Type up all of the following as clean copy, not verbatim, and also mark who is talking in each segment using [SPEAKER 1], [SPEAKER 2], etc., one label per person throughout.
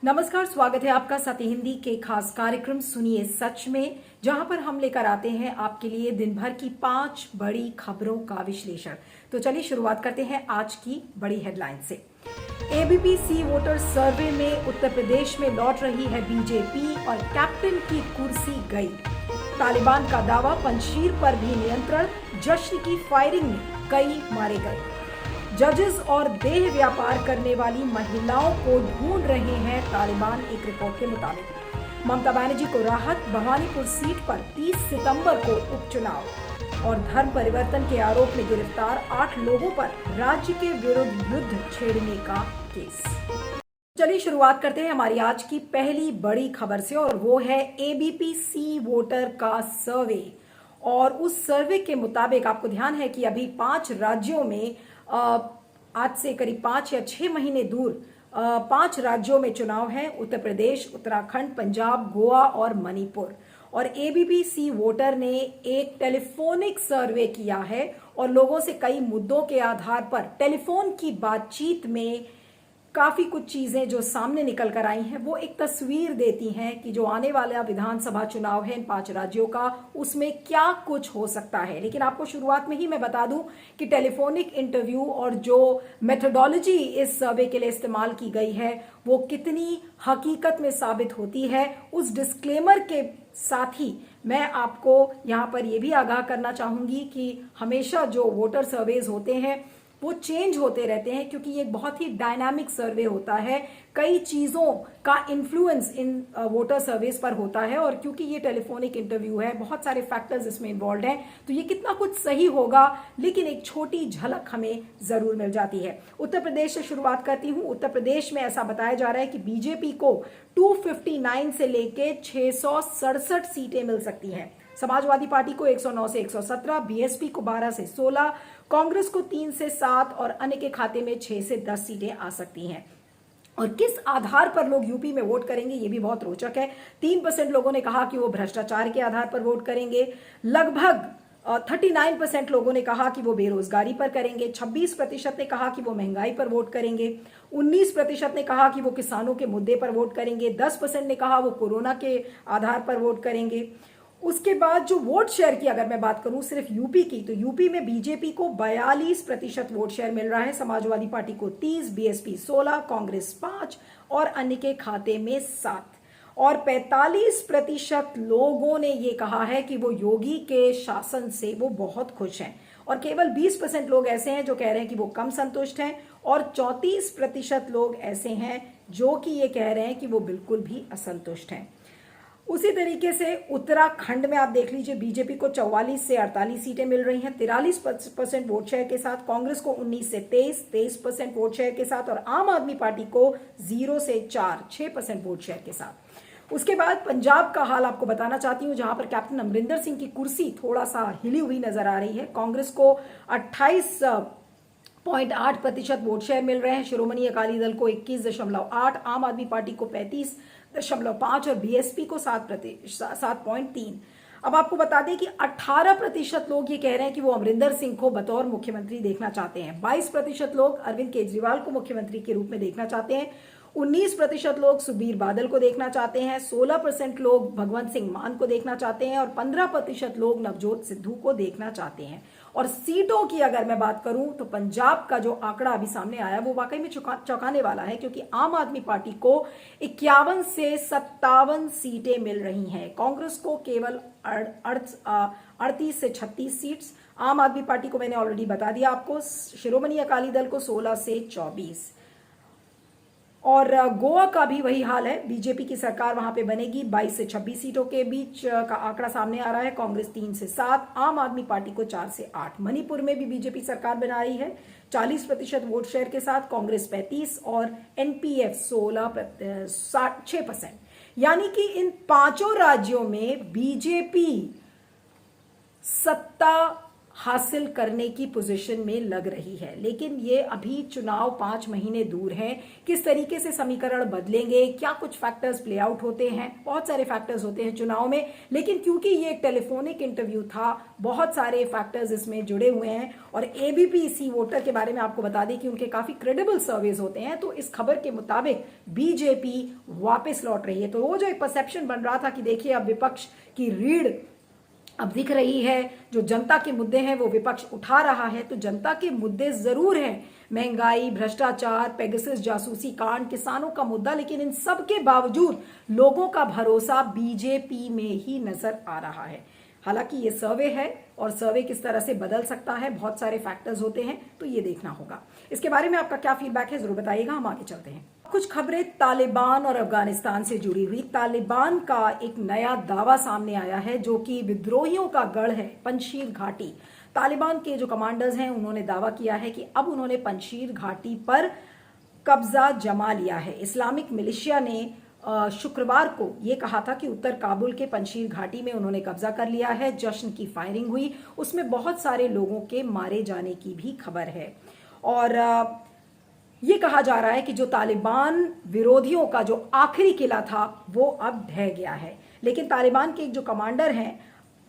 [SPEAKER 1] नमस्कार, स्वागत है आपका सत्य हिंदी के खास कार्यक्रम सुनिए सच में, जहां पर हम लेकर आते हैं आपके लिए दिन भर की 5 बड़ी खबरों का विश्लेषण। तो चलिए शुरुआत करते हैं आज की बड़ी हेडलाइन से। एबीपी सी वोटर सर्वे में उत्तर प्रदेश में लौट रही है बीजेपी और कैप्टन की कुर्सी गई। तालिबान का दावा, पंजशीर पर भी नियंत्रण, जश्न की फायरिंग में कई मारे गए। जजेस और देह व्यापार करने वाली महिलाओं को ढूंढ रहे हैं तालिबान, एक रिपोर्ट के मुताबिक। ममता बनर्जी को राहत, भवानीपुर सीट पर 30 सितंबर को उपचुनाव। और धर्म परिवर्तन के आरोप में गिरफ्तार 8 लोगों पर राज्य के विरुद्ध युद्ध छेड़ने का केस। चलिए शुरुआत करते हैं हमारी आज की पहली बड़ी खबर से, और वो है एबीपी सी वोटर का सर्वे। और उस सर्वे के मुताबिक आपको ध्यान है कि अभी 5 राज्यों में आज से करीब 5 या 6 महीने दूर 5 राज्यों में चुनाव है। उत्तर प्रदेश, उत्तराखंड, पंजाब, गोवा और मणिपुर। और एबीपी सी वोटर ने एक टेलीफोनिक सर्वे किया है और लोगों से कई मुद्दों के आधार पर टेलीफोन की बातचीत में काफी कुछ चीजें जो सामने निकल कर आई हैं वो एक तस्वीर देती हैं कि जो आने वाला विधानसभा चुनाव है इन 5 राज्यों का, उसमें क्या कुछ हो सकता है। लेकिन आपको शुरुआत में ही मैं बता दूं कि टेलीफोनिक इंटरव्यू और जो मेथोडोलॉजी इस सर्वे के लिए इस्तेमाल की गई है वो कितनी हकीकत में साबित होती है, उस डिस्क्लेमर के साथ ही मैं आपको यहां पर यह भी आगाह करना चाहूंगी कि हमेशा जो वोटर सर्वेज होते हैं वो चेंज होते रहते हैं, क्योंकि ये एक बहुत ही डायनामिक सर्वे होता है। कई चीजों का इन्फ्लुएंस इन वोटर सर्वेस पर होता है, और क्योंकि ये टेलीफोनिक इंटरव्यू है, बहुत सारे फैक्टर्स इसमें इन्वॉल्व हैं, तो ये कितना कुछ सही होगा, लेकिन एक छोटी झलक हमें जरूर मिल जाती है। उत्तर प्रदेश से शुरुआत करती हूं। उत्तर प्रदेश में ऐसा बताया जा रहा है कि बीजेपी को 259 से लेके 667 सीटें मिल सकती हैं। समाजवादी पार्टी को 109 से 117, बीएसपी को 12 से 16, कांग्रेस को 3 से 7 और अन्य के खाते में 6 से 10 सीटें आ सकती हैं। और किस आधार पर लोग यूपी में वोट करेंगे ये भी बहुत रोचक है। 3% लोगों ने कहा कि वो भ्रष्टाचार के आधार पर वोट करेंगे। लगभग 39% लोगों ने कहा कि वो बेरोजगारी पर करेंगे। 26% ने कहा कि वो महंगाई पर वोट करेंगे। 19% ने कहा कि वो किसानों के मुद्दे पर वोट करेंगे। 10% ने कहा वो कोरोना के आधार पर वोट करेंगे। उसके बाद जो वोट शेयर की अगर मैं बात करूं सिर्फ यूपी की, तो यूपी में बीजेपी को 42% वोट शेयर मिल रहा है, समाजवादी पार्टी को 30, बीएसपी 16, कांग्रेस 5 और अन्य के खाते में 7। और 45% लोगों ने यह कहा है कि वो योगी के शासन से वो बहुत खुश हैं, और केवल 20% लोग ऐसे हैं जो कह रहे हैं कि वो कम संतुष्ट हैं, और 34% लोग ऐसे हैं जो कि ये कह रहे हैं कि वो बिल्कुल भी असंतुष्ट हैं। उसी तरीके से उत्तराखंड में आप देख लीजिए, बीजेपी को 44 से 48 सीटें मिल रही हैं 43% वोट शेयर के साथ, कांग्रेस को 19 से 23% वोट शेयर के साथ, और आम आदमी पार्टी को 0 से 4 6% वोट शेयर के साथ। उसके बाद पंजाब का हाल आपको बताना चाहती हूं, जहां पर कैप्टन अमरिंदर सिंह की कुर्सी थोड़ा सा हिली हुई नजर आ रही है। कांग्रेस को 28.8% वोट शेयर मिल रहे हैं, शिरोमणि अकाली दल को 21.8, आम आदमी पार्टी को 35.5 और बीएसपी को 7.3। अब आपको बता दें कि 18% लोग ये कह रहे हैं कि वो अमरिंदर सिंह को बतौर मुख्यमंत्री देखना चाहते हैं। 22% लोग अरविंद केजरीवाल को मुख्यमंत्री के रूप में देखना चाहते हैं। 19% लोग सुखबीर बादल को देखना चाहते हैं। 16% लोग भगवंत सिंह मान को देखना चाहते हैं, और 15% लोग नवजोत सिद्धू को देखना चाहते हैं। और सीटों की अगर मैं बात करूं तो पंजाब का जो आंकड़ा अभी सामने आया वो वाकई में चौंकाने वाला है, क्योंकि आम आदमी पार्टी को 51 से 57 सीटें मिल रही हैं, कांग्रेस को केवल 38 से 36 सीट्स, आम आदमी पार्टी को मैंने ऑलरेडी बता दिया आपको, शिरोमणि अकाली दल को 16 से 24। और गोवा का भी वही हाल है, बीजेपी की सरकार वहां पे बनेगी। 22 से 26 सीटों के बीच का आंकड़ा सामने आ रहा है, कांग्रेस 3 से 7, आम आदमी पार्टी को 4 से 8। मणिपुर में भी बीजेपी सरकार बना रही है 40% वोट शेयर के साथ, कांग्रेस 35 और एनपीएफ 6%। यानी कि इन 5 राज्यों में बीजेपी सत्ता हासिल करने की पोजीशन में लग रही है। लेकिन ये अभी चुनाव 5 महीने दूर हैं, किस तरीके से समीकरण बदलेंगे, क्या कुछ फैक्टर्स प्ले आउट होते हैं, बहुत सारे फैक्टर्स होते हैं चुनाव में। लेकिन क्योंकि ये एक टेलीफोनिक इंटरव्यू था, बहुत सारे फैक्टर्स इसमें जुड़े हुए हैं और एबीपी सी वोटर के बारे में आपको बता दें कि उनके काफी क्रेडिबल सर्वेज होते हैं। तो इस खबर के मुताबिक बीजेपी वापस लौट रही है। तो वो जो एक परसेप्शन बन रहा था कि देखिए अब विपक्ष की रीढ़ अब दिख रही है, जो जनता के मुद्दे हैं वो विपक्ष उठा रहा है, तो जनता के मुद्दे जरूर हैं, महंगाई, भ्रष्टाचार, पेगासस जासूसी कांड, किसानों का मुद्दा, लेकिन इन सब के बावजूद लोगों का भरोसा बीजेपी में ही नजर आ रहा है। हालांकि ये सर्वे है और सर्वे किस तरह से बदल सकता है, बहुत सारे फैक्टर्स होते हैं, तो ये देखना होगा। इसके बारे में आपका क्या फीडबैक है जरूर बताइएगा। हम आगे चलते हैं। कुछ खबरें तालिबान और अफगानिस्तान से जुड़ी हुई। तालिबान का एक नया दावा सामने आया है जो कि विद्रोहियों का गढ़ है पंजशीर घाटी। तालिबान के जो कमांडर्स हैं उन्होंने दावा किया है कि अब उन्होंने पंजशीर घाटी पर कब्जा जमा लिया है। इस्लामिक मिलिशिया ने शुक्रवार को यह कहा था कि उत्तर काबुल के पंजशीर घाटी में उन्होंने कब्जा कर लिया है। जश्न की फायरिंग हुई, उसमें बहुत सारे लोगों के मारे जाने की भी खबर है। और ये कहा जा रहा है कि जो तालिबान विरोधियों का जो आखिरी किला था वो अब ढह गया है। लेकिन तालिबान के एक जो कमांडर हैं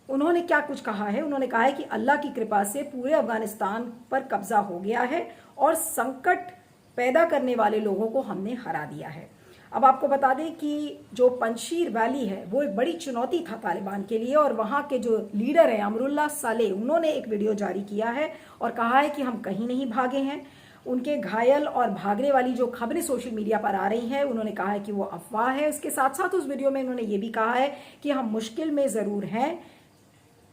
[SPEAKER 1] उन्होंने क्या कुछ कहा है, उन्होंने कहा है कि अल्लाह की कृपा से पूरे अफगानिस्तान पर कब्जा हो गया है और संकट पैदा करने वाले लोगों को हमने हरा दिया है। अब आपको बता दें कि जो पंजशीर वैली है वो एक बड़ी चुनौती था तालिबान के लिए और वहां के जो लीडर हैं अमरुल्लाह सालेह, उन्होंने एक वीडियो जारी किया है और कहा है कि हम कहीं नहीं भागे हैं। उनके घायल और भागने वाली जो खबरें सोशल मीडिया पर आ रही हैं उन्होंने कहा है कि वो अफवाह है। उसके साथ साथ उस वीडियो में उन्होंने ये भी कहा है कि हम मुश्किल में जरूर हैं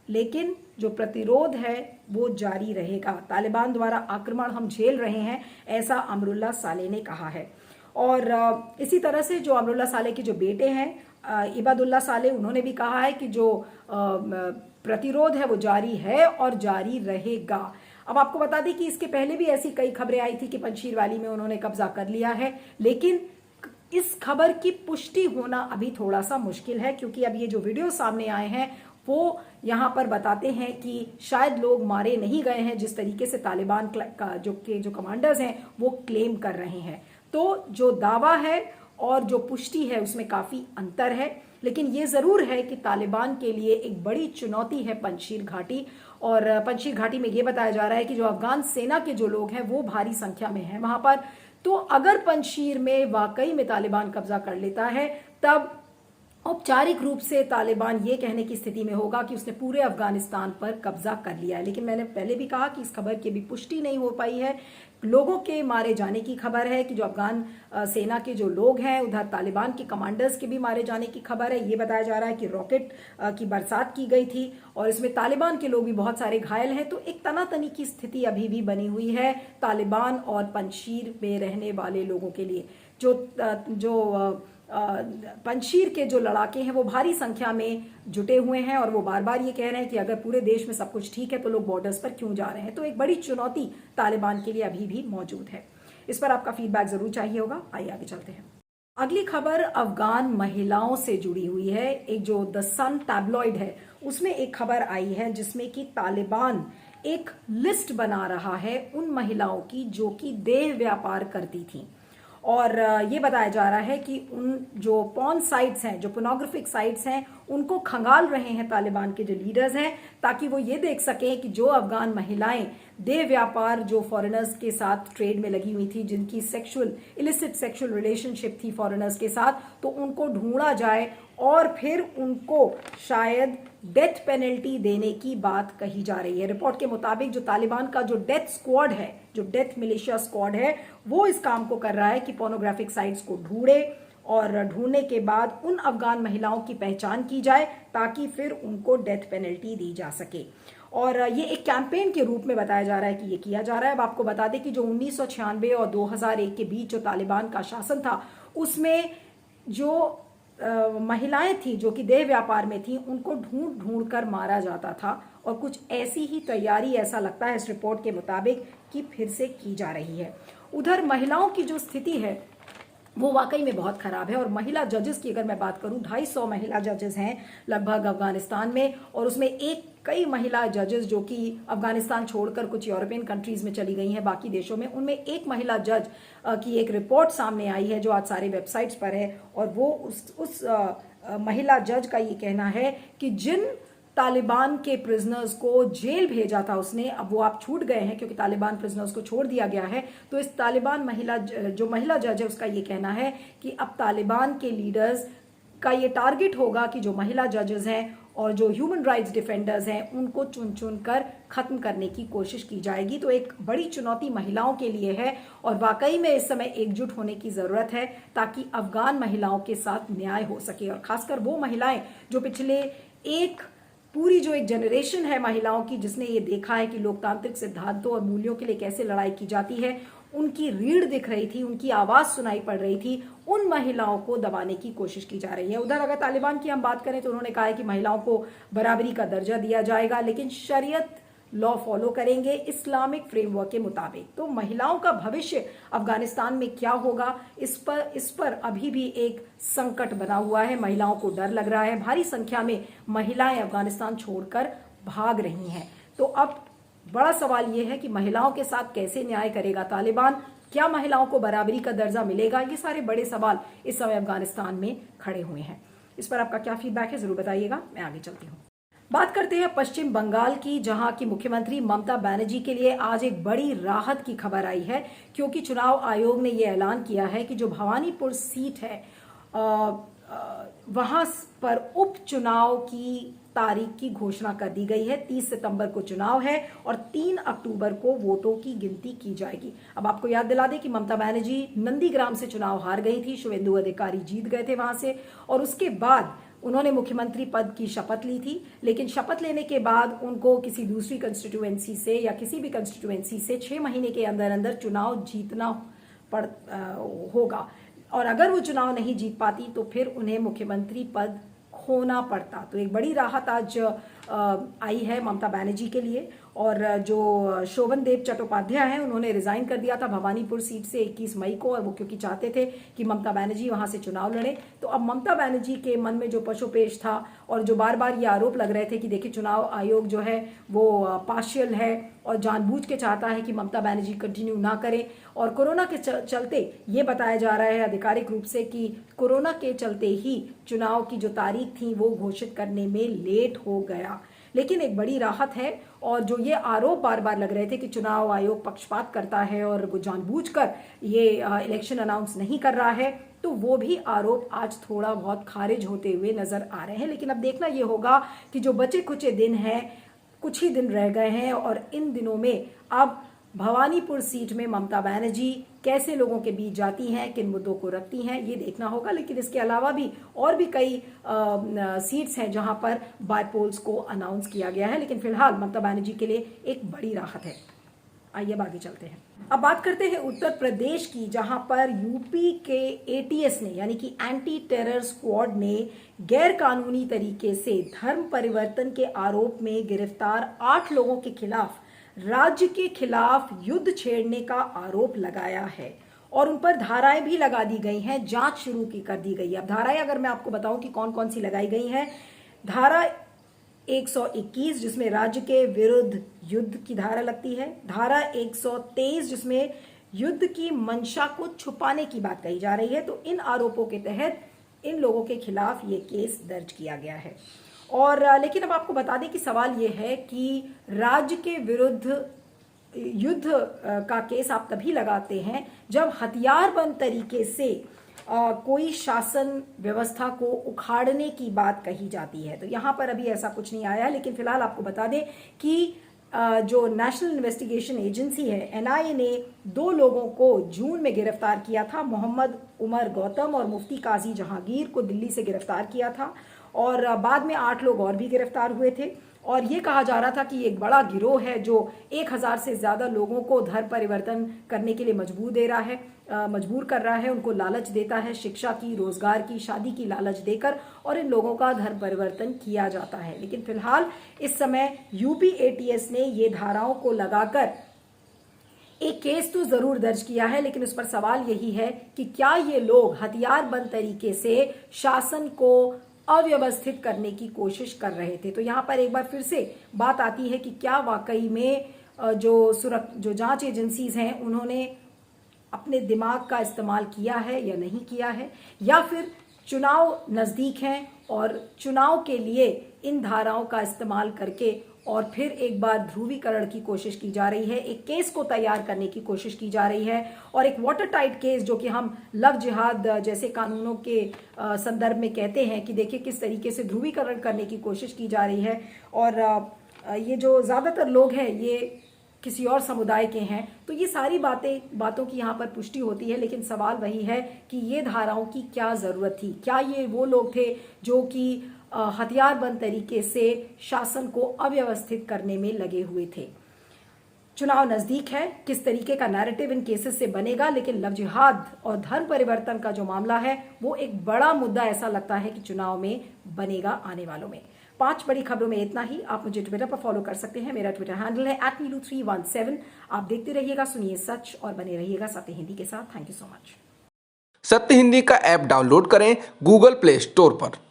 [SPEAKER 1] लेकिन जो प्रतिरोध है वो जारी रहेगा। तालिबान द्वारा आक्रमण हम झेल रहे हैं, ऐसा अमरुल्लाह सालेह ने कहा है। और इसी तरह से जो अमरुल्लाह सालेह के जो बेटे हैं इबादुल्लाह सालेह, उन्होंने भी कहा है कि जो प्रतिरोध है वो जारी है और जारी रहेगा। अब आपको बता दें कि इसके पहले भी ऐसी कई खबरें आई थी कि पंजशीर वैली में उन्होंने कब्जा कर लिया है, लेकिन इस खबर की पुष्टि होना अभी थोड़ा सा मुश्किल है क्योंकि अब ये जो वीडियो सामने आए हैं वो यहाँ पर बताते हैं कि शायद लोग मारे नहीं गए हैं जिस तरीके से तालिबान का जो कमांडर्स हैं वो क्लेम कर रहे हैं। तो जो दावा है और जो पुष्टि है उसमें काफी अंतर है, लेकिन ये जरूर है कि तालिबान के लिए एक बड़ी चुनौती है पंजशीर घाटी। और पंजशीर घाटी में ये बताया जा रहा है कि जो अफगान सेना के जो लोग हैं वो भारी संख्या में हैं वहां पर। तो अगर पंजशीर में वाकई में तालिबान कब्जा कर लेता है तब औपचारिक रूप से तालिबान ये कहने की स्थिति में होगा कि उसने पूरे अफगानिस्तान पर कब्जा कर लिया है। लेकिन मैंने पहले भी कहा कि इस खबर की भी पुष्टि नहीं हो पाई है। लोगों के मारे जाने की खबर है कि जो अफगान सेना के जो लोग हैं, उधर तालिबान के कमांडर्स के भी मारे जाने की खबर है। ये बताया जा रहा है कि रॉकेट की बरसात की गई थी और इसमें तालिबान के लोग भी बहुत सारे घायल हैं। तो एक तनातनी की स्थिति अभी भी बनी हुई है तालिबान और पंजशीर में रहने वाले लोगों के लिए। जो पंजशीर के जो लड़ाके हैं वो भारी संख्या में जुटे हुए हैं और वो बार बार ये कह रहे हैं कि अगर पूरे देश में सब कुछ ठीक है तो लोग बॉर्डर्स पर क्यों जा रहे हैं। तो एक बड़ी चुनौती तालिबान के लिए अभी भी मौजूद है। इस पर आपका फीडबैक जरूर चाहिए होगा। आइए आगे चलते हैं। अगली खबर अफगान महिलाओं से जुड़ी हुई है। एक जो द सन टैबलॉइड है उसमें एक खबर आई है जिसमें कि तालिबान एक लिस्ट बना रहा है उन महिलाओं की जो कि देह व्यापार करती थी। और ये बताया जा रहा है कि उन जो पॉर्न साइट्स हैं, जो पोर्नोग्राफिक साइट्स हैं, उनको खंगाल रहे हैं तालिबान के जो लीडर्स हैं ताकि वो ये देख सकें कि जो अफगान महिलाएं देह व्यापार जो फॉरेनर्स के साथ ट्रेड में लगी हुई थी, जिनकी इलिसिट सेक्सुअल रिलेशनशिप थी फॉरेनर्स के साथ, तो उनको ढूंढा जाए और फिर उनको शायद डेथ पेनल्टी देने की बात कही जा रही है। रिपोर्ट के मुताबिक जो तालिबान का जो डेथ स्क्वाड है, जो डेथ मिलिशिया स्क्वाड है, वो इस काम को कर रहा है कि पोर्नोग्राफिक साइट्स को ढूंढे और ढूंढने के बाद उन अफगान महिलाओं की पहचान की जाए ताकि फिर उनको डेथ पेनल्टी दी जा सके। और ये एक कैंपेन के रूप में बताया जा रहा है कि ये किया जा रहा है। अब आपको बता दें कि जो 1996 और 2001 के बीच जो तालिबान का शासन था उसमें जो महिलाएं थी जो कि देह व्यापार में थी उनको ढूंढ ढूंढ कर मारा जाता था और कुछ ऐसी ही तैयारी, ऐसा लगता है इस रिपोर्ट के मुताबिक, कि फिर से की जा रही है। उधर महिलाओं की जो स्थिति है वो वाकई में बहुत खराब है। और महिला जजेस की अगर मैं बात करूं, 250 महिला जजेस हैं लगभग अफगानिस्तान में, और उसमें कई महिला जजेस जो कि अफगानिस्तान छोड़कर कुछ यूरोपियन कंट्रीज में चली गई हैं, बाकी देशों में, उनमें एक महिला जज की एक रिपोर्ट सामने आई है जो आज सारे वेबसाइट्स पर है। और वो उस महिला जज का ये कहना है कि जिन तालिबान के प्रिजनर्स को जेल भेजा था उसने, अब वो आप छूट गए हैं क्योंकि तालिबान प्रिजनर्स को छोड़ दिया गया है। तो इस तालिबान महिला जज है उसका ये कहना है कि अब तालिबान के लीडर्स का ये टारगेट होगा कि जो महिला जजेस हैं और जो ह्यूमन राइट्स डिफेंडर्स हैं उनको चुन चुन कर खत्म करने की कोशिश की जाएगी। तो एक बड़ी चुनौती महिलाओं के लिए है और वाकई में इस समय एकजुट होने की जरूरत है ताकि अफगान महिलाओं के साथ न्याय हो सके। और खासकर वो महिलाएं जो पिछले पूरी जो एक जनरेशन है महिलाओं की जिसने ये देखा है कि लोकतांत्रिक सिद्धांतों और मूल्यों के लिए कैसे लड़ाई की जाती है, उनकी रीढ़ दिख रही थी, उनकी आवाज सुनाई पड़ रही थी, उन महिलाओं को दबाने की कोशिश की जा रही है। उधर अगर तालिबान की हम बात करें तो उन्होंने कहा है कि महिलाओं को बराबरी का दर्जा दिया जाएगा, लेकिन शरीयत लॉ फॉलो करेंगे इस्लामिक फ्रेमवर्क के मुताबिक। तो महिलाओं का भविष्य अफगानिस्तान में क्या होगा, इस पर अभी भी एक संकट बना हुआ है। महिलाओं को डर लग रहा है, भारी संख्या में महिलाएं अफगानिस्तान छोड़कर भाग रही हैं। तो अब बड़ा सवाल यह है कि महिलाओं के साथ कैसे न्याय करेगा तालिबान, क्या महिलाओं को बराबरी का दर्जा मिलेगा, ये सारे बड़े सवाल इस समय अफगानिस्तान में खड़े हुए हैं। इस पर आपका क्या फीडबैक है जरूर बताइएगा। मैं आगे चलती हूँ। बात करते हैं पश्चिम बंगाल की, जहां की मुख्यमंत्री ममता बनर्जी के लिए आज एक बड़ी राहत की खबर आई है, क्योंकि चुनाव आयोग ने यह ऐलान किया है कि जो भवानीपुर सीट है वहां पर उपचुनाव की तारीख की घोषणा कर दी गई है। 30 सितंबर को चुनाव है और 3 अक्टूबर को वोटों की गिनती की जाएगी। अब आपको याद दिला दें कि ममता बनर्जी नंदीग्राम से चुनाव हार गई थी, शुभेंदु अधिकारी जीत गए थे वहां से, और उसके बाद उन्होंने मुख्यमंत्री पद की शपथ ली थी। लेकिन शपथ लेने के बाद उनको किसी दूसरी कंस्टिट्यूएंसी से या किसी भी कंस्टिट्यूएंसी से 6 महीने के अंदर अंदर चुनाव जीतना होगा, और अगर वो चुनाव नहीं जीत पाती तो फिर उन्हें मुख्यमंत्री पद खोना पड़ता। तो एक बड़ी राहत आज आई है ममता बनर्जी के लिए। और जो शोभन देव चट्टोपाध्याय हैं उन्होंने रिजाइन कर दिया था भवानीपुर सीट से 21 मई को, और वो क्योंकि चाहते थे कि ममता बनर्जी वहां से चुनाव लड़े। तो अब ममता बनर्जी के मन में जो पशुपेश था और जो बार बार ये आरोप लग रहे थे कि देखिए चुनाव आयोग जो है वो पार्शियल है और जानबूझ के चाहता है कि ममता बनर्जी कंटिन्यू ना करें, और कोरोना के चलते ये बताया जा रहा है आधिकारिक रूप से कि कोरोना के चलते ही चुनाव की जो तारीख थी वो घोषित करने में लेट हो गया। लेकिन एक बड़ी राहत है, और जो ये आरोप बार बार लग रहे थे कि चुनाव आयोग पक्षपात करता है और वो जानबूझकर ये इलेक्शन अनाउंस नहीं कर रहा है, तो वो भी आरोप आज थोड़ा बहुत खारिज होते हुए नजर आ रहे हैं। लेकिन अब देखना ये होगा कि जो बचे कुचे दिन हैं, कुछ ही दिन रह गए हैं, और इन दिनों में अब भवानीपुर सीट में ममता बनर्जी कैसे लोगों के बीच जाती हैं, किन मुद्दों को रखती हैं, ये देखना होगा। लेकिन इसके अलावा भी और भी कई सीट्स हैं जहां पर बायपोल्स को अनाउंस किया गया है। लेकिन फिलहाल ममता बनर्जी के लिए एक बड़ी राहत है। आइए अब आगे चलते हैं। अब बात करते हैं उत्तर प्रदेश की, जहां पर यूपी के एटीएस ने यानी कि एंटी टेरर स्क्वाड ने गैर कानूनी तरीके से धर्म परिवर्तन के आरोप में गिरफ्तार 8 लोगों के खिलाफ राज्य के खिलाफ युद्ध छेड़ने का आरोप लगाया है, और उन पर धाराएं भी लगा दी गई हैं, जांच शुरू कर दी गई है। अब धाराएं अगर मैं आपको बताऊं कि कौन कौन सी लगाई गई हैं, धारा 121 जिसमें राज्य के विरुद्ध युद्ध की धारा लगती है, धारा 123 जिसमें युद्ध की मंशा को छुपाने की बात कही जा रही है। तो इन आरोपों के तहत इन लोगों के खिलाफ ये केस दर्ज किया गया है। और लेकिन अब आपको बता दें कि सवाल ये है कि राज्य के विरुद्ध युद्ध का केस आप तभी लगाते हैं जब हथियारबंद तरीके से कोई शासन व्यवस्था को उखाड़ने की बात कही जाती है। तो यहां पर अभी ऐसा कुछ नहीं आया, लेकिन फिलहाल आपको बता दें कि जो नेशनल इन्वेस्टिगेशन एजेंसी है एनआईए ने 2 लोगों को जून में गिरफ्तार किया था। मोहम्मद उमर गौतम और मुफ्ती काजी जहांगीर को दिल्ली से गिरफ्तार किया था, और बाद में 8 लोग और भी गिरफ्तार हुए थे। और ये कहा जा रहा था कि एक बड़ा गिरोह है जो 1000 से ज्यादा लोगों को धर्म परिवर्तन करने के लिए मजबूर कर रहा है, उनको लालच देता है, शिक्षा की, रोजगार की, शादी की लालच देकर, और इन लोगों का धर्म परिवर्तन किया जाता है। लेकिन फिलहाल इस समय यूपी एटीएस ने ये धाराओं को लगाकर एक केस तो जरूर दर्ज किया है, लेकिन उस पर सवाल यही है कि क्या ये लोग हथियारबंद तरीके से शासन को अव्यवस्थित करने की कोशिश कर रहे थे। तो यहां पर एक बार फिर से बात आती है कि क्या वाकई में जो जांच एजेंसीज हैं उन्होंने अपने दिमाग का इस्तेमाल किया है या नहीं किया है, या फिर चुनाव नजदीक हैं और चुनाव के लिए इन धाराओं का इस्तेमाल करके और फिर एक बार ध्रुवीकरण की कोशिश की जा रही है, एक केस को तैयार करने की कोशिश की जा रही है, और एक वाटर टाइट केस जो कि हम लव जिहाद जैसे कानूनों के संदर्भ में कहते हैं कि देखिए किस तरीके से ध्रुवीकरण करने की कोशिश की जा रही है। और ये जो ज़्यादातर लोग हैं ये किसी और समुदाय के हैं, तो ये सारी बातों की यहाँ पर पुष्टि होती है। लेकिन सवाल वही है कि ये धाराओं की क्या ज़रूरत थी, क्या ये वो लोग थे जो कि हथियारबंद तरीके से शासन को अव्यवस्थित करने में लगे हुए थे। चुनाव नजदीक है, किस तरीके का नैरेटिव इन केसेस से बनेगा, लेकिन लव जिहाद और धर्म परिवर्तन का जो मामला है वो एक बड़ा मुद्दा ऐसा लगता है कि चुनाव में बनेगा आने वालों में। 5 बड़ी खबरों में इतना ही। आप मुझे ट्विटर पर फॉलो कर सकते हैं, मेरा ट्विटर हैंडल है @नीलू317। आप देखते रहिएगा सुनिए सच और बने रहिएगा सत्य हिंदी के साथ। Thank you so much.
[SPEAKER 2] सत्य हिंदी का ऐप डाउनलोड करें गूगल प्ले स्टोर पर।